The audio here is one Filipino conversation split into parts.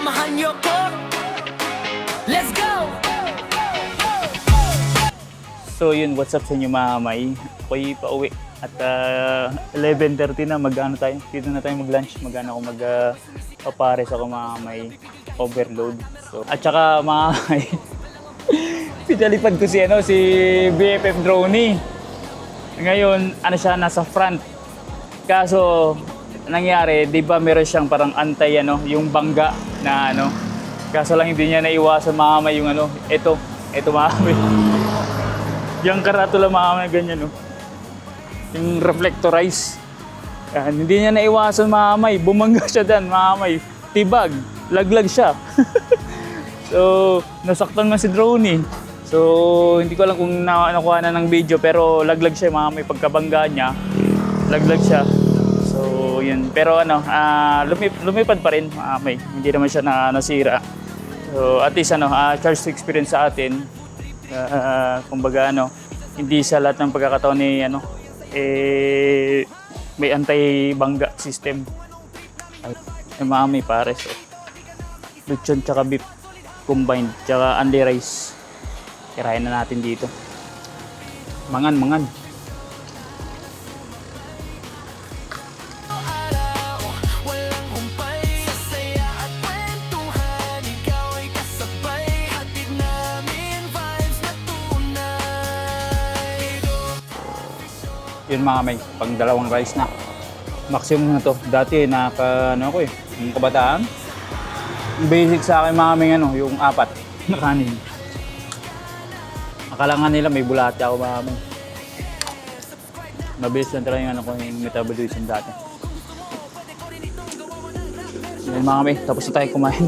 samahan niyo ko. Let's go! So yun, what's up sa inyo mga kamay? Ako'y pauwi at 11:30 na, mag-ano tayo? Dito na tayo mag-lunch, mag-ano ako, papares ako mga kamay, overload. So, at saka mga kamay, pinalipad ko si BFF Droney. Ngayon, ano siya, nasa front. Kaso, nangyari, di ba meron siyang parang antay, yung bangga na kaso lang hindi niya naiwasan mga kamay yung ito mga kamay. Yung karatula mga kamay, ganyan, yung reflectorize. Yan, hindi niya naiwasan mga kamay. Bumangga siya dyan mga kamay. Tibag, laglag siya. So, nasaktan man si Droney. So, hindi ko alam kung nakuha na ng video, pero laglag siya mga kamay. Pagkabangga niya, laglag siya. So, yun. Pero lumipad pa rin mga kamay. Hindi naman siya nasira. So, at least charge to experience sa atin. Kumbaga hindi sa lahat ng pagkakataon ni may anti-bangga system. Yung mga may pares, lechon tsaka beef combined tsaka only rice. Tirahin na natin dito. Mangan. Yun mga may, pang dalawang rice na. Maximum na to. Dati ako yung kabataan. Basic sa akin mga may yung 4 na kanin. Akala nga nila may bulate ako mga may. Mabilis lang talaga yung metabolism dati. Yun mga may, tapos na tayo kumain.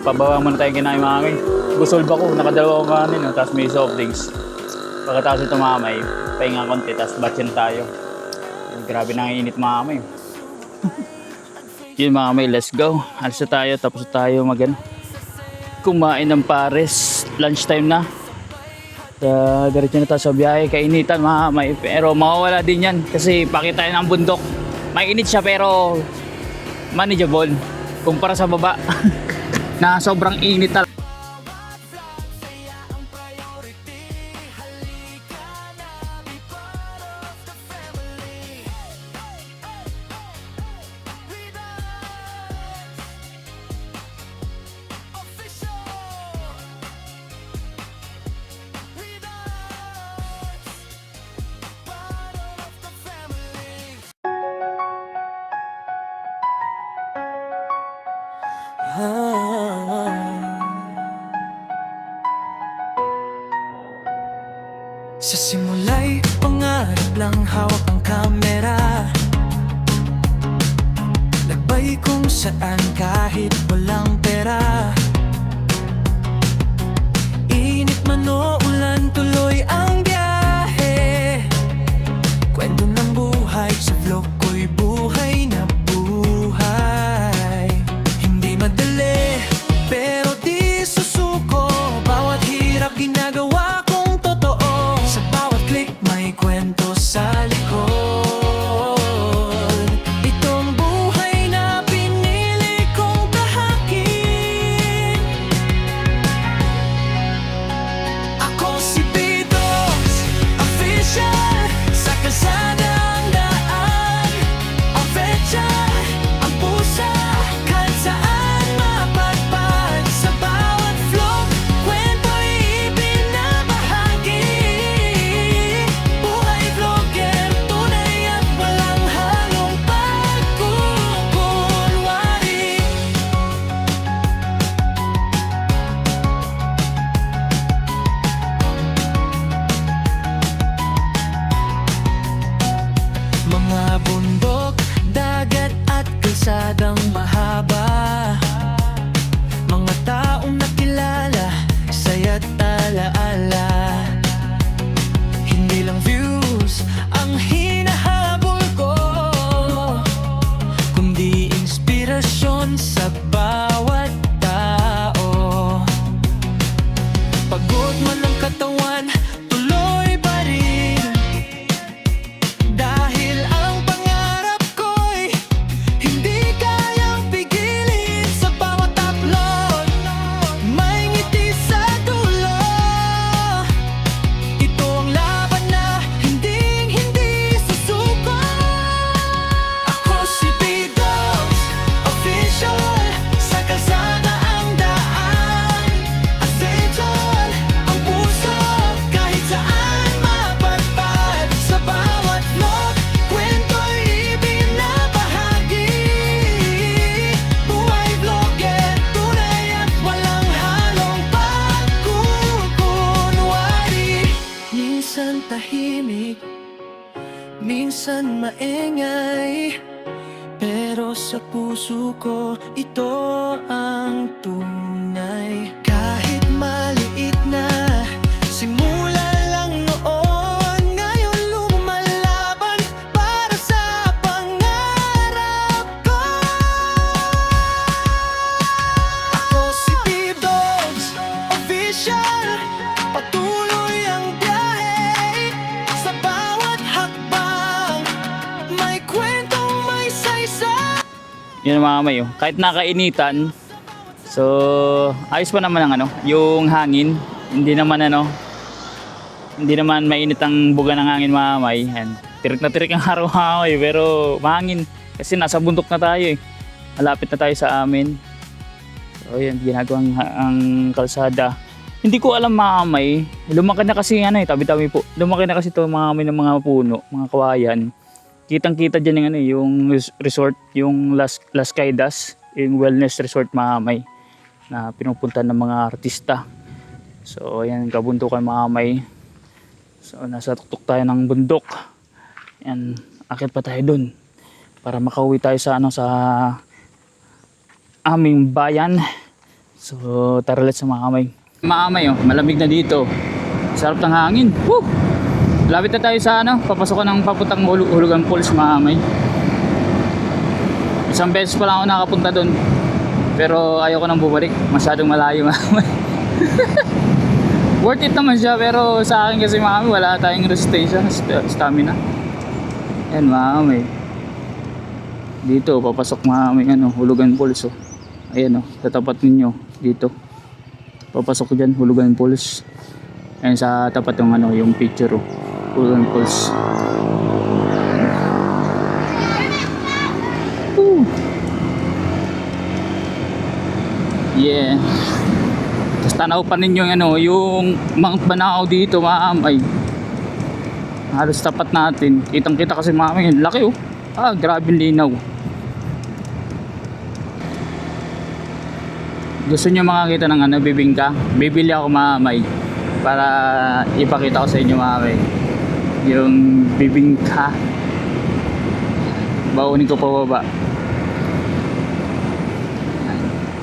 Pabawa muna tayo kinain mga may. Busol ba ko, nakadalawa ko kanin, tapos may soft drinks. Pagkatapos ito mga may, pahinga konti, tapos batsin tayo. Grabe na init mga kamay. Yun mga kamay, let's go. Alis na tayo, tapos tayo kumain ng pares. Lunchtime na. Diretso na tayo sa biyahe, kainitan mga kamay. Pero mawawala din yan kasi pakita tayo ng bundok. Mainit siya pero manageable kumpara sa baba na sobrang init talaga. Sa simula'y pangarap lang hawak ang kamera. Nagbay kung saan kahit walang pera. Init man o ulan, tuloy ang biyahe. Kwento ng buhay sa vlog ko'y buhay na buhay. Hindi madali, pero di susuko. Bawat hirap ginagawa kong totoo. Sa bawat click may kwento sa likod. Itong buhay na pinili kong tahakin. Ako si Bidos, official. Sa kalsada ang daan, ang fecha, ang pusa, kahit saan mapadpad. Sa bawat vlog, kwento'y ibinabahagi. Buhay vlogger. tahimik, minsan maingay, pero sa puso ko ito ang tunay. Kahit maliit na simula lang noon, ngayon lumalaban para sa pangarap ko. Ako si P-Dogs Official, patuloy ang biyahe. Sa bawat hakbang may kwentong may saysay. Yun mga kamay, oh. Kahit nakainitan, so ayos pa naman ang yung hangin. Hindi naman mainit ang buga ng hangin mga kamay. Yan. Tirik na tirik ang araw mga kamay, pero mahangin kasi nasa bundok na tayo eh. Malapit na tayo sa amin. So yun, ginagawang ang kalsada. Hindi ko alam mga kamay, lumaki na kasi tabi-tabi po. Lumaki na kasi ito mga kamay ng mga puno, mga kawayan. Kitang-kita dyan yung resort, yung Las Caidas, yung wellness resort mga kamay na pinupunta ng mga artista. So ayan, kabundukan mga kamay. So nasa tuktok tayo ng bundok. Yan, akit pa tayo dun para makauwi tayo sa sa aming bayan. So tara let's sa mga kamay. Mga kamay, oh, malamig na dito. Sarap ng hangin. Woo! Lapit na tayo sa papasukan ng papuntang Hulugan Falls mga kamay. Isang beses pa lang ako nakapunta doon. Pero ayaw ko nang bumalik. Masyadong malayo mga kamay. Worth it naman siya, pero sa akin kasi mga kamay, wala tayong resistance, stamina. Yan mga kamay. Dito, papasok mga kamay, Hulugan Falls. Oh. Ayan, sa tapat ninyo, dito. Papasok ko dyan, Hulugan Falls. Ayan sa tapat yung yung picture, oh. Hulugan Falls. Woo! Yeah. Tapos tanaw pa ninyo yung Mount Banahaw dito mga kamay. Halos tapat natin. Kitang kita kasi mga kamay, laki oh. Grabe linaw. Gusto nyo makakita ng bibingka? Bibili ako mga kamay para ipakita ko sa inyo mga kamay yung bibingka. Baunin ko pa baba.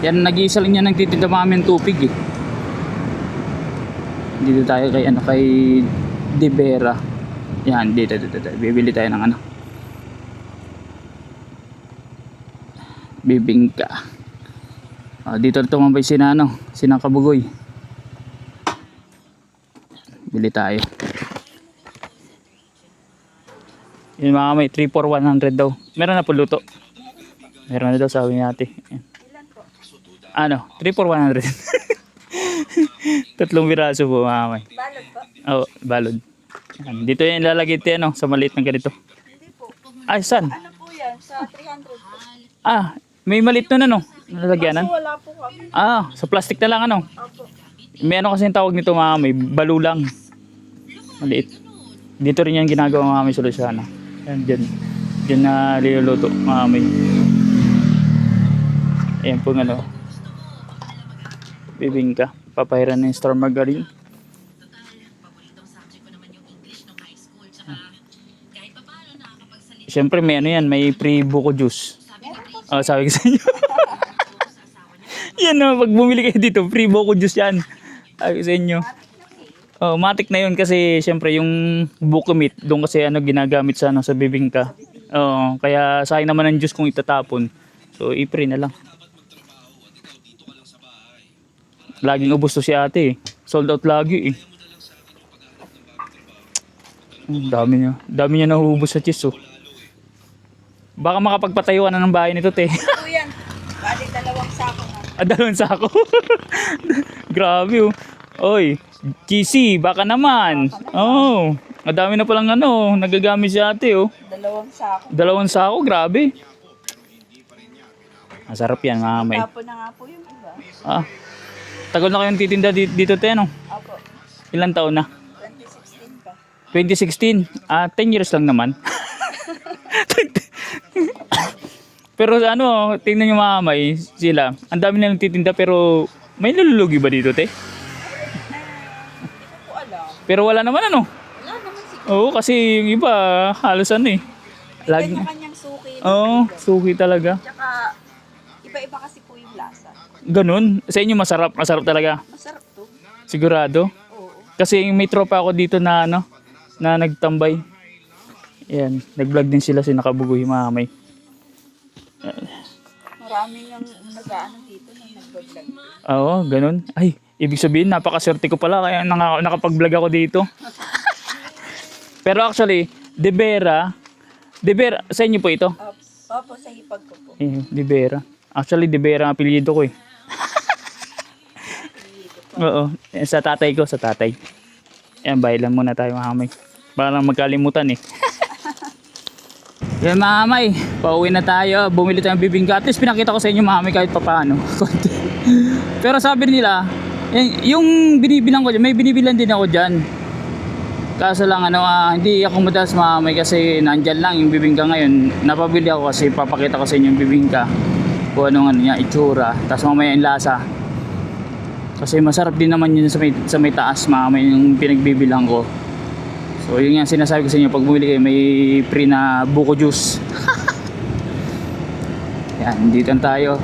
Yan, nag-iisa lang yan nagtitinda mga tubig eh. Dito tayo kay kay De Vera. Yan, dito. Bibili tayo ng bibingka. Dito tumambay sina Kabugoy. Bili tayo. Yun mga kamay, 3 for 100 daw. Meron na po luto. Meron na daw sabi ni ate. Ilan po? 3 for 100. Tatlong biraso po mga kamay. Balot po? Oo, balod. Yan. Dito yan ilalagay ito sa maliit na ganito. Hindi po. Ay, saan? Ano po yan? Sa 300 po. May maliit na nalagyanan. Kaso wala po kami. Sa plastic na lang Opo. May kasi yung tawag nito mga kamay, balulang. Maliit. Dito rin yan ginagawa mga kamay sa Luciana. Yan, dyan na niluluto mga kamay. Ayan po bibingka. Papahiran ng star margarine. Siyempre may may free buko juice. Sabi ko sa inyo. Yan pag bumili kayo dito, free buko juice yan. Sabi ko sa inyo. Matik na yun kasi siyempre yung buko meat, doon kasi ginagamit sa sa bibingka. Kaya sayang naman ang juice kung itatapon. So i-free na lang. Laging ubos to si ate eh. Sold out lagi eh. Dami niya nahuhubos sa cheese oh. Baka makapagpatayuan na ng bahay nito te. Ito yan. Bali 2 sako na. 2 sako. Grabe oh. Oy, cheesy, baka naman. Madami na palang nagagamit si ate oh. 2 sako. 2 sako, grabe. Masarap yan mga kamay. Tapon na nga po yung iba. Tagal na kayong titinda dito te Opo. Ilang taon na? 2016 pa. 2016? 10 years lang naman. Pero tingnan nyo mga kamay, sila. Ang dami nilang titinda pero may nalulugi ba dito te? Hindi ko po alam. Pero wala naman Wala naman siguro. Oo, kasi yung iba, halos ano eh. Lagi. Kanya-kanyang suki. Oo, suki talaga. Tsaka, iba-iba kasi po yung lasa. Ganun. Sa inyo masarap. Masarap talaga. Masarap to. Sigurado. Oo. Kasi may tropa ako dito na ano, na nagtambay. Yan, nag-vlog din sila si Nakabugoy Mamay. Maraming yung nag-ano dito na nag-vlog. Oo, ganun. Ay, ibig sabihin, napakaswerte ko pala kaya nakapag-vlog ako dito. Pero actually, De Vera, sa inyo po ito? Opo, sa hipag ko po. De Vera. Actually, De Vera ang apelyido ko eh. Oo, sa tatay ko, sa tatay. Yan, bayan muna tayo Mamay. Para magkalimutan eh. Yan Mamay, pauwi na tayo. Bumili tayong bibingka. At least pinakita ko sa inyo Mamay kahit pa paano. Pero sabi nila, yung binibilang ko dyan, may binibilan din ako dyan. Kaso lang hindi ako madalas Mamay kasi nandyan lang yung bibingka ngayon. Napabili ako kasi papakita ko sa inyo yung bibingka. Kung anong niya, itsura. Tapos mamaya yung lasa. Kasi masarap din naman yun sa may taas Mamay yung pinagbibilang ko. So yun nga sinasabi ko sa inyo, pag bumili kayo may free na buko juice. Yan, dito tayo.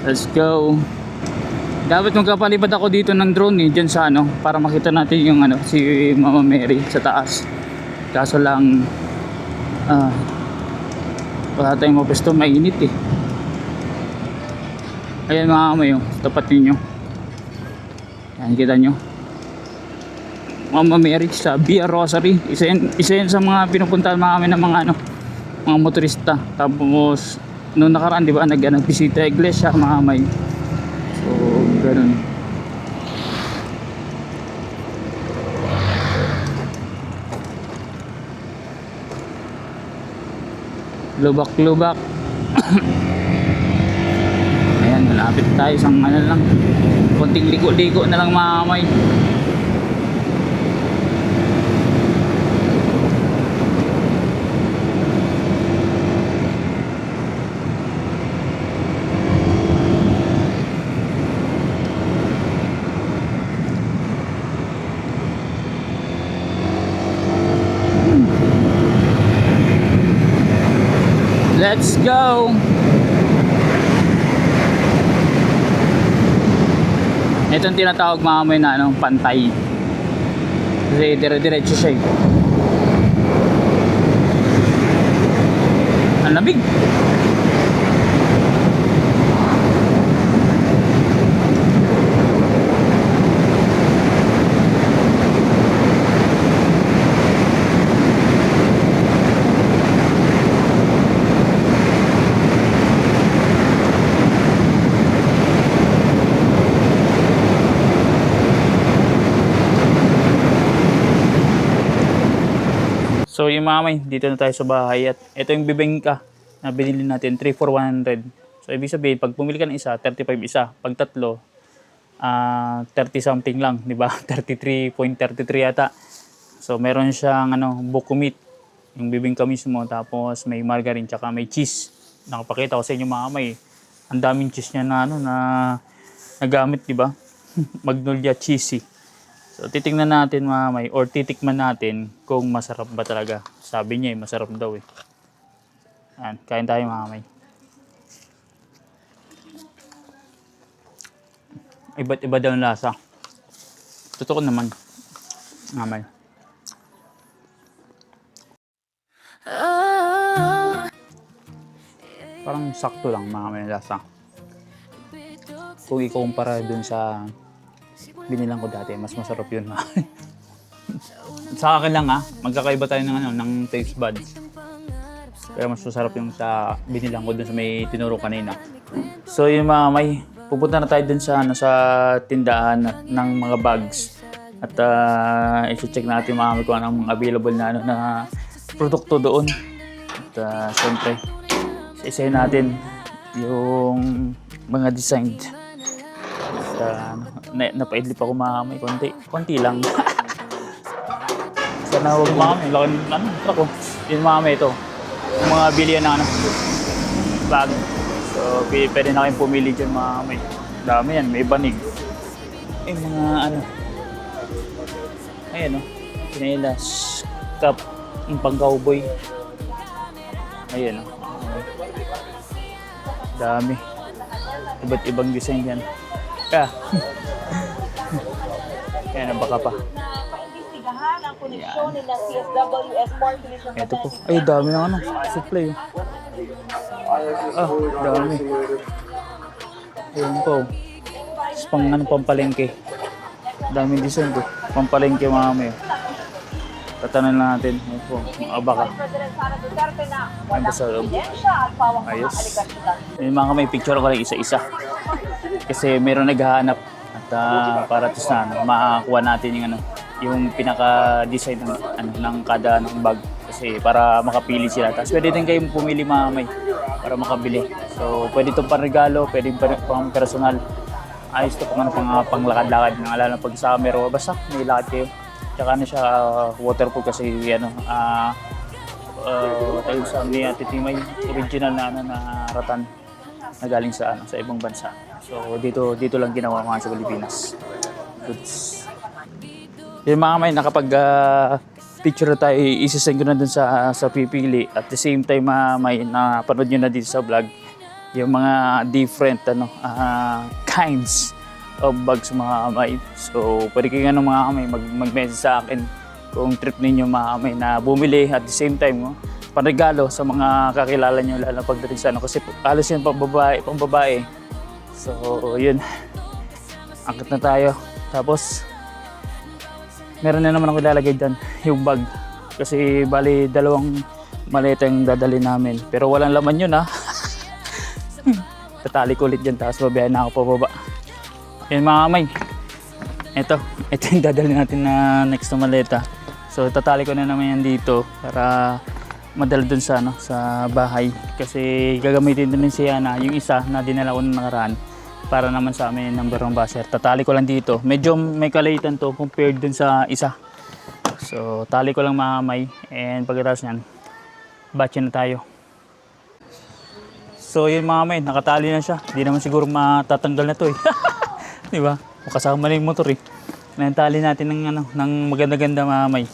Let's go. Dapat magkapalipad ako dito ng drone eh, dyan sa para makita natin yung si Mama Mary sa taas. Kaso lang, wala tayong mapesto, mainit eh. Ayan mga kamay, tapat ninyo. Yan, kita nyo. Mama Mary sa Via Rosary. Isa yan sa mga pinupuntahan mga ng mga motorista. Tapos, noong nakaraan, di ba, nagbisita iglesia mga kamay. So, ganun. Lubak-lubak. Ayan, malapit tayo. Isang lang. Konting liko-liko na lang mamay. Let's go! Ito yung tinatawag mamay na pantay. Kasi dire-diretso siya eh. Ang lamig! So yung mamay, dito na tayo sa bahay at ito yung bibingka na binili natin, 3 for 100. So ibig sabihin, pag pumili ka ng isa, 35 isa. Pag tatlo, 30 something lang, di ba? 33.33 yata. So meron siyang buko meat, yung bibingka mismo, tapos may margarine tsaka may cheese. Nakapakita ko sa inyo mamay. Ang daming cheese niya na na nagamit, di ba? Magnolia cheesy. So titingnan natin mamay or titikman natin kung masarap ba talaga. Sabi niya masarap daw eh. Ayan, kain tayo mamay. Iba't iba daw ang lasa. Totoo naman. Mamay. Parang sakto lang mamay ang lasa. Kung ikukumpara dun sa binilang ko dati, mas masarap yun. Sa akin lang magkakaiba tayo ng taste buds. Pero mas masarap yung sa binilang ko dun sa may tinuro kanina. So yun mamay, pupunta na tayo dun sa tindahan ng mga bags. At i-check natin mamay kung anong available na produkto doon. At syempre, isa-isahin natin yung mga designed. Napaidlip ako mamay konti lang. Sana huwag mamay, laki truck ko. Yun mamay ito, yung mga bilihan na bag. So pwede na kayong pumili dyan mamay. Dami yan, may banig. Mga ayan chinelas, cap, yung pang cowboy. Ayan, oh. Dami. Iba't ibang design yan. Ah. Ayan, baka pa. Paimbestigahan ang koneksyon nila CSWS Port Commission. Ito po. Ay, dami ng ano. Supply. Ah, dami. Ayan po. Tapos pang ano, pampalengke. Daming design po. Pampalengke mga kami. Tatanan lang natin. Ayan po. Mga baka. President Sara Duterte na Ayan po sa loob. ebidensya at pawang mga Ayos. aligasyon. Yung mga kamay, picture ko lang isa-isa. Kasi meron naghahanap at para to sa ano, makakuha natin yung ano, yung pinaka-design ng ano ng kada ng bag kasi para makapili sila. Tapos pwede din kayong pumili mga kamay para makabili. So pwede itong pang-regalo, pwede pang personal. Ayos to pang ano, panglakad-lakad ng lalo pag summer o basta may lakad kayo. Tsaka ano siya waterproof kasi ano tayo sa ni Ate Timay original na ano na ratan na galing sa ano sa ibang bansa. So dito lang ginawa mga sa Pilipinas. Goods. Yung mga may nakapag picture na tayo, isisend ko na dun sa pipili. At the same time may napanood nyo na dito sa vlog yung mga different ano kinds of bags mga kamay. So pwede kayo nga mga kamay mag-message sa akin kung trip ninyo mga kamay na bumili at the same time panregalo sa mga kakilala nyo lalo pagdating sa ano kasi halos yan pang babae. So yun, angkat na tayo. Tapos meron na naman ako ilalagay dyan yung bag kasi bali 2 maleta yung dadali namin pero walang laman yun ha. Tatali ko ulit dyan tapos babayan na ako pababa. Yan mga kamay, ito yung dadali natin na next na maleta. So tatali ko na naman yan dito para madala dun sa, ano, sa bahay kasi gagamitin din si Yana yung isa na dinala ko nung nakaraan para naman sa amin number 1 basher. Tatali ko lang dito, medyo may kalaitan to compared dun sa isa. So tali ko lang mga kamay and pagkatapos nyan batch na tayo. So yun mga kamay, nakatali na siya, di naman siguro matatanggal na to eh. Diba? Kasama na yung motor eh. Natali natin ng, ano, ng maganda-ganda mga kamay.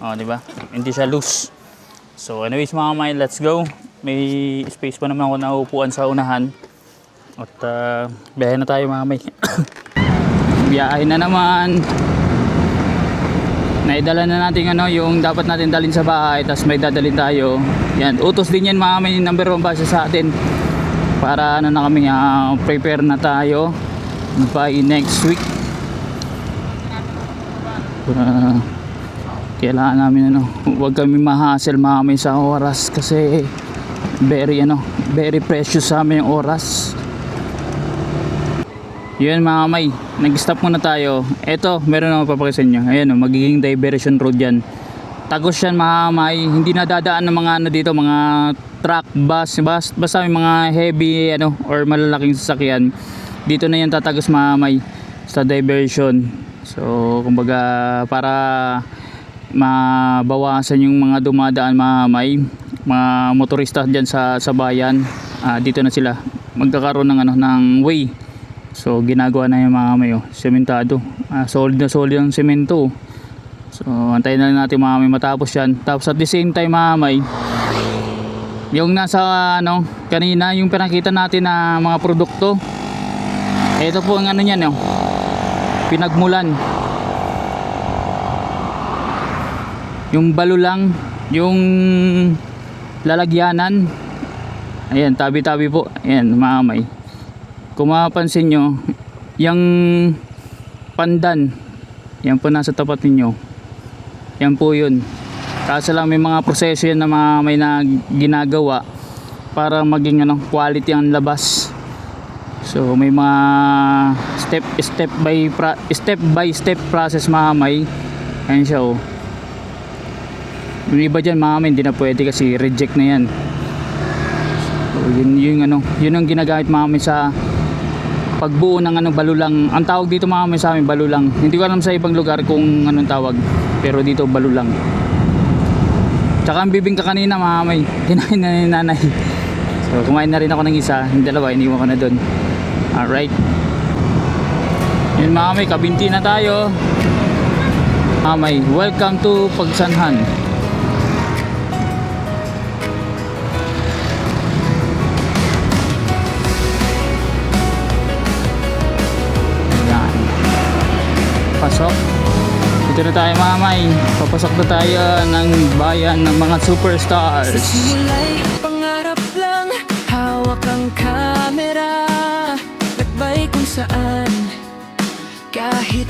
O diba? Hindi siya loose. So anyways mga kamay, let's go. May space pa naman ako na upuan sa unahan. At biyahe na tayo mga kamay. Biyahe na naman. Naidala na natin ano, yung dapat natin dalhin sa bahay. Tapos may dadalhin tayo. Yan, utos din yan mga kamay, yung number 1 base sa atin. Para ano na kami, prepare na tayo by next week. Kailangan namin ano, huwag kami ma-hassle mga kamay sa oras kasi very precious sa amin yung oras. Yun mga kamay, nag-stop muna tayo. Eto, meron naman papakita sa inyo. Ayan, magiging diversion road yan. Tagos yan mga kamay, hindi nadadaan ng mga ano dito, mga truck, bus, basta may mga heavy ano, or malalaking sasakyan. Dito na yan tatagos mga kamay sa diversion. So kumbaga para mabawasan yung mga dumadaan mga kamay, mga motorista dyan sa bayan, dito na sila magkakaroon ng ano, ng way. So ginagawa na yung mga kamay, sementado, solid na solid ang semento. So antayin na natin mga kamay matapos yan. Tapos at the same time mga kamay, yung nasa ano kanina yung pinakita natin na mga produkto, ito po ang ano niyan, pinagmulan, yung balulang, yung lalagyanan. Ayan, tabi-tabi po. Ayan mga kamay, kung mapapansin nyo, yung pandan, yan po nasa tapat ninyo, yan po yun. Kaso lang may mga proseso yan na mga may na ginagawa para maging ano, quality ang labas. So may mga step by step process mga kamay. Ayan siya yung iba dyan mga kamay hindi na pwede kasi reject na yan. So yun ang ginagamit mga kamay sa pagbuo ng ano, balulang. Ang tawag dito mga kamay sa amin balulang. Hindi ko alam sa ibang lugar kung anong tawag, pero dito balulang. Tsaka ang bibingka kanina mga kamay, kinain na ni nanay. So kumain na rin ako ng isa, yung dalawa iniwan ko na doon. Alright, yun mga kamay, kabinti na tayo mga kamay. Welcome to Pagsanhan. Dito na tayo mga may. Papasok na tayo ng bayan ng mga superstars. Simula'y pangarap lang, hawak ang kamera, lakbay kung saan, kahit